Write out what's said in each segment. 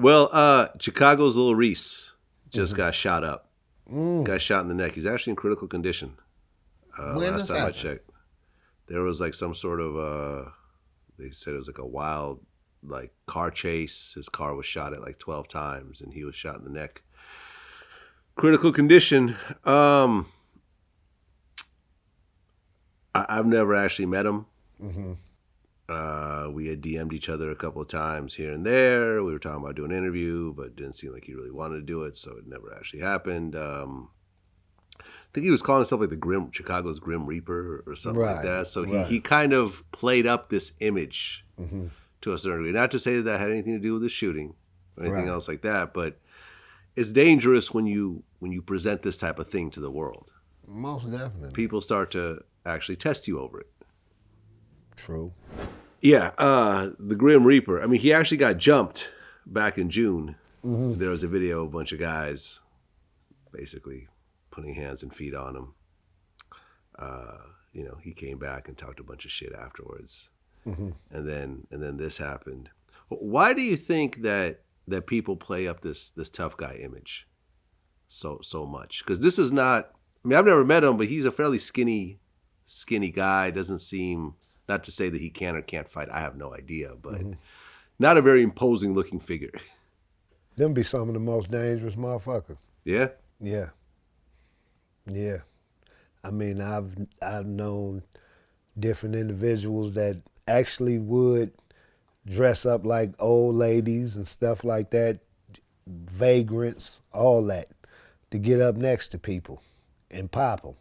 Well, Chicago's Lil Reese just got shot up. Got shot in the neck. He's actually in critical condition. When Last this time I happened? checked, there was like some sort of. They said it was like a wild, like car chase. His car was shot at like 12 times, and he was shot in the neck. Critical condition. I've never actually met him. We had DM'd each other a couple of times here and there. We were talking about doing an interview, but it didn't seem like he really wanted to do it, so it never actually happened. I think he was calling himself like Chicago's Grim Reaper or something like that. So he kind of played up this image to a certain degree. Not to say that had anything to do with the shooting or anything else like that, but it's dangerous when you present this type of thing to the world. Most definitely. People start to actually test you over it. True. Yeah, the Grim Reaper. I mean, he actually got jumped back in June. There was a video of a bunch of guys basically putting hands and feet on him. He came back and talked a bunch of shit afterwards. And then this happened. Why do you think that people play up this tough guy image so much? Because this is not. I mean, I've never met him, but he's a fairly skinny guy. Doesn't seem. Not to say that he can or can't fight. I have no idea, but not a very imposing looking figure. Them be some of the most dangerous motherfuckers. Yeah. Yeah. Yeah. I mean, I've known different individuals that actually would dress up like old ladies and stuff like that, vagrants, all that, to get up next to people and pop them.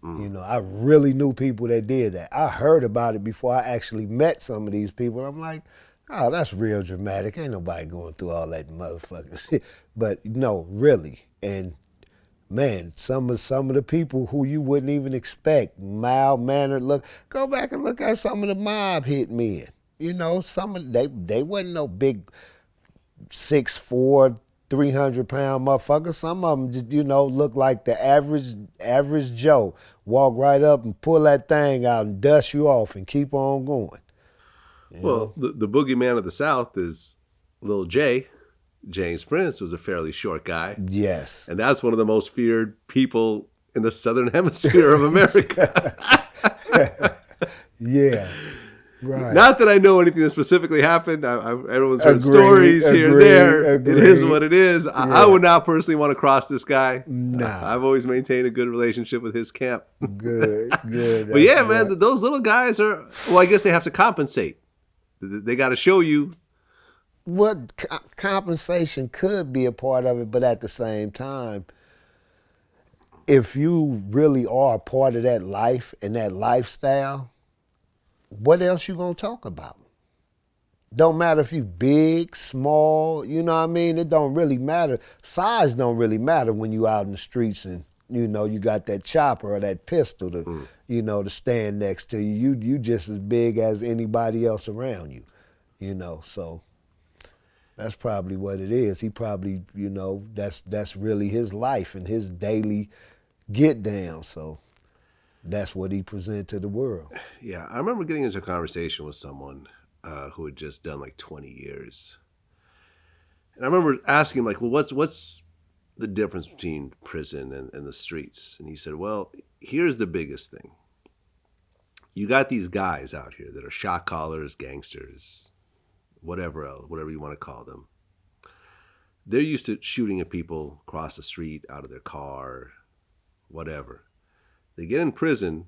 I really knew people that did that. I heard about it before I actually met some of these people. I'm like, oh, that's real dramatic. Ain't nobody going through all that motherfucking shit. But no, really. And man, some of the people who you wouldn't even expect, mild-mannered look. Go back and look at some of the mob hitmen. Some of they wasn't no big 6'4", 300-pound motherfuckers. Some of them just look like the average Joe. Walk right up and pull that thing out and dust you off and keep on going. Well, the boogeyman of the South is Lil J. James Prince was a fairly short guy. Yes. And that's one of the most feared people in the Southern Hemisphere of America. Yeah. Right. Not that I know anything that specifically happened. Everyone's heard stories here and there. It is what it is. I would not personally want to cross this guy. Nah. I've always maintained a good relationship with his camp. Good. But yeah, man, those little guys are, well, I guess they have to compensate. They got to show you. What compensation could be a part of it, but at the same time, if you really are a part of that life and that lifestyle, what else you gonna talk about? Don't matter if you big, small, you know what I mean? It don't really matter. Size don't really matter when you out in the streets and you got that chopper or that pistol to to stand next to you. You just as big as anybody else around you. So that's probably what it is. He probably, that's really his life and his daily get down. So that's what he present to the world. Yeah, I remember getting into a conversation with someone who had just done like 20 years. And I remember asking him, like, well, what's the difference between prison and the streets? And he said, well, here's the biggest thing. You got these guys out here that are shot callers, gangsters, whatever else, whatever you want to call them. They're used to shooting at people across the street, out of their car, whatever. They get in prison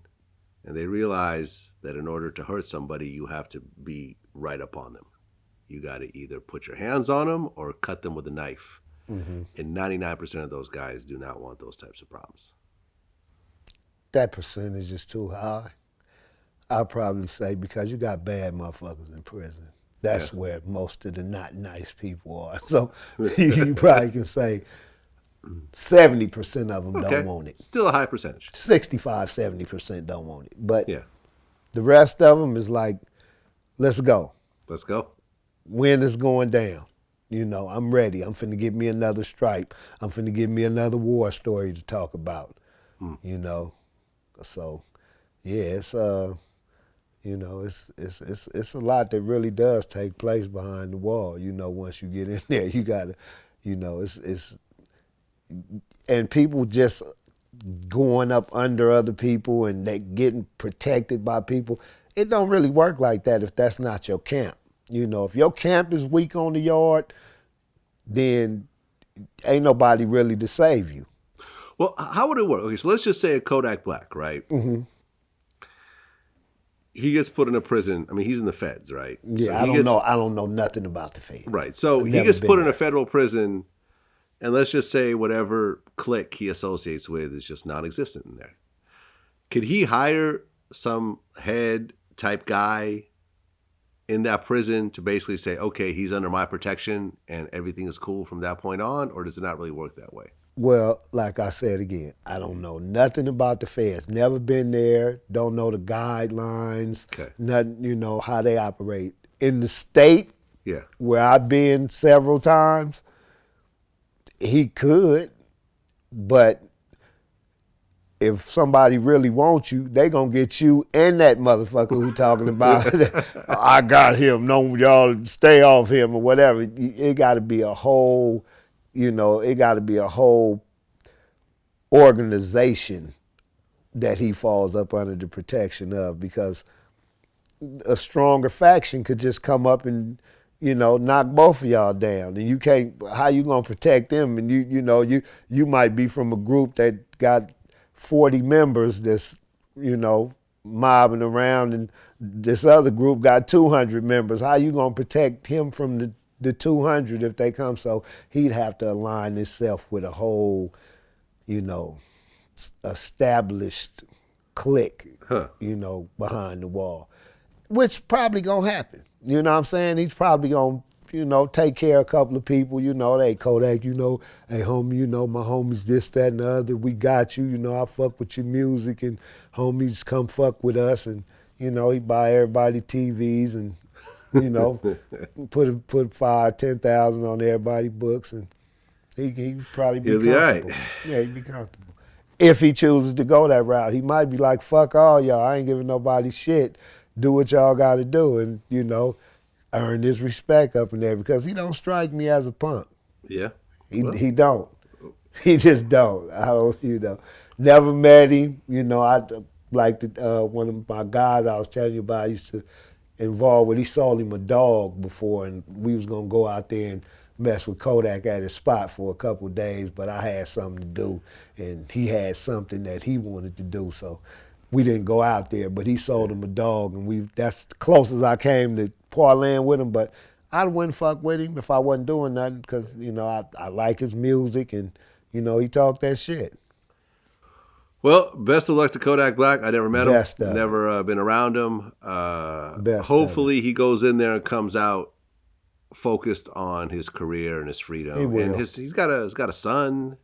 and they realize that in order to hurt somebody, you have to be right up on them. You got to either put your hands on them or cut them with a knife. And 99% of those guys do not want those types of problems. That percentage is too high. I'll probably say because you got bad motherfuckers in prison. That's where most of the not nice people are. So you probably can say 70% of them don't want it. Still a high percentage. 65, 70% don't want it. But the rest of them is like, let's go. Let's go. When it's going down. I'm ready. I'm finna get me another stripe. I'm finna get me another war story to talk about. So, yeah, it's, It's a lot that really does take place behind the wall. Once you get in there, you gotta, it's and people just going up under other people and they getting protected by people. It don't really work like that if that's not your camp. If your camp is weak on the yard, then ain't nobody really to save you. Well, how would it work? Okay, so let's just say a Kodak Black, right? Mm-hmm. He gets put in a prison. I mean, he's in the feds, right? Yeah, So I he don't gets, know. I don't know nothing about the feds. right. So I've he never gets been put in there. a federal prison, and let's just say whatever clique he associates with is just non-existent in there. Could he hire some head type guy in that prison to basically say, okay, he's under my protection and everything is cool from that point on, or does it not really work that way? Well, like I said again, I don't know nothing about the feds. Never been there. Don't know the guidelines. Okay. Nothing. How they operate in the state Yeah. where I've been several times. He could, but if somebody really wants you, they gonna get you and that motherfucker who talking about I got him. No, y'all stay off him or whatever. It got to be a whole, it got to be a whole organization that he falls up under the protection of, because a stronger faction could just come up and knock both of y'all down, and you can't. How you gonna protect them? And you might be from a group that got 40 members that's mobbing around, and this other group got 200 members. How you gonna protect him from the 200 if they come? So he'd have to align himself with a whole established clique, Huh. behind the wall, which probably gonna happen. You know what I'm saying? He's probably gonna, take care of a couple of people. Hey, Kodak, hey, homie, my homies, this, that, and the other. We got you. I fuck with your music, and homies come fuck with us, and he buy everybody TVs, and put 5,000-10,000 on everybody's books, and he probably be He'll be all right. Yeah, he'd be comfortable. If he chooses to go that route, he might be like, fuck all y'all. I ain't giving nobody shit. Do what y'all got to do, and earn his respect up in there, because he don't strike me as a punk. Yeah. He don't. He just don't. I don't. Never met him. I like one of my guys I was telling you about. I used to involve with. He sold him a dog before, and we was gonna go out there and mess with Kodak at his spot for a couple of days, but I had something to do, and he had something that he wanted to do, so we didn't go out there. But he sold him a dog, and that's the closest I came to parlaying with him. But I wouldn't fuck with him if I wasn't doing nothing, because I like his music, and he talked that shit. Well, best of luck to Kodak Black. I never met Best him, of never been around him. Best Hopefully he goes in there and comes out focused on his career and his freedom. He will. And he's got a son.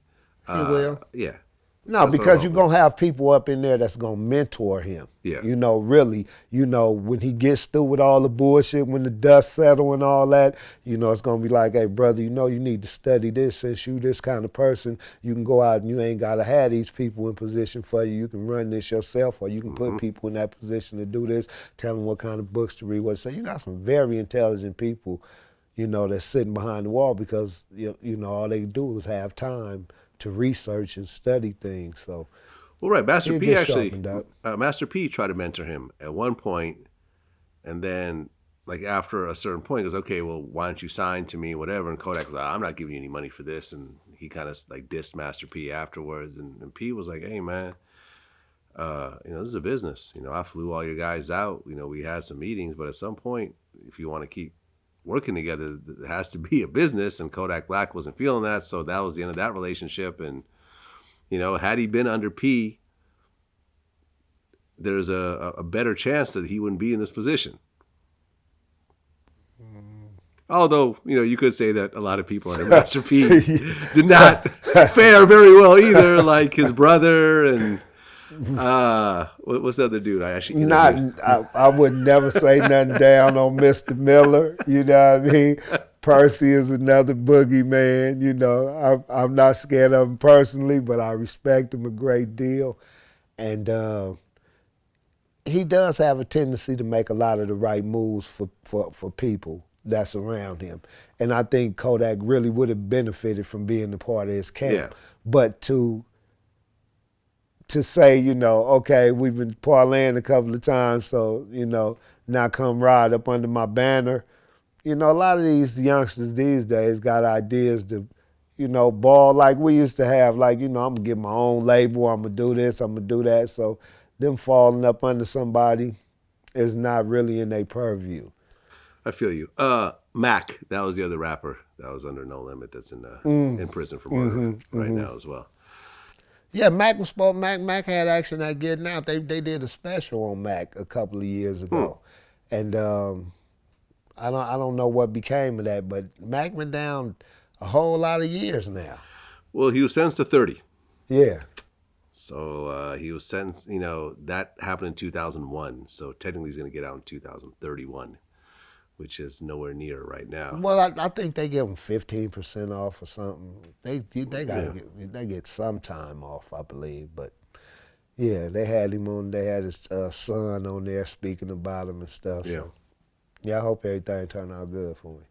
He will. Yeah. No, That's because what you're I'm going to have people up in there that's going to mentor him. Yeah. Really, when he gets through with all the bullshit, when the dust settle and all that, it's going to be like, hey, brother, you need to study this. Since you this kind of person, you can go out and you ain't got to have these people in position for you. You can run this yourself, or you can put people in that position to do this, tell them what kind of books to read. So you got some very intelligent people, that's sitting behind the wall, because, all they do is have time to research and study things. So, well, right, Master P actually, up. Master P tried to mentor him at one point, and then like after a certain point, he goes, okay, well, why don't you sign to me, whatever? And Kodak was like, I'm not giving you any money for this, and he kind of like dissed Master P afterwards, and P was like, hey man, this is a business. I flew all your guys out. We had some meetings, but at some point, if you want to keep working together, it has to be a business, and Kodak Black wasn't feeling that, so that was the end of that relationship. And had he been under P, there's a better chance that he wouldn't be in this position. Although you could say that a lot of people under Master P did not fare very well either, like his brother and what's the other dude? I would never say nothing down on Mr. Miller. You know what I mean? Percy is another boogeyman. I'm not scared of him personally, but I respect him a great deal. And he does have a tendency to make a lot of the right moves for people that's around him. And I think Kodak really would have benefited from being a part of his Yeah. camp. But to say, okay, we've been parlaying a couple of times, so, now come ride up under my banner. A lot of these youngsters these days got ideas to, ball like we used to have, like, I'm gonna get my own label, I'm gonna do this, I'm gonna do that. So them falling up under somebody is not really in their purview. I feel you. Mac, that was the other rapper that was under No Limit that's in prison for murder right now as well. Yeah, Mac was supposed. Mac had action at Getting Out. They did a special on Mac a couple of years Hmm. ago, and I don't know what became of that, but Mac been down a whole lot of years now. Well, he was sentenced to 30. Yeah. So he was sentenced, that happened in 2001. So technically he's going to get out in 2031, which is nowhere near right now. Well, I think they give them 15% off or something. They gotta Yeah. get some time off, I believe. But yeah, they had him on. They had his son on there speaking about him and stuff. Yeah. So yeah, I hope everything turned out good for him.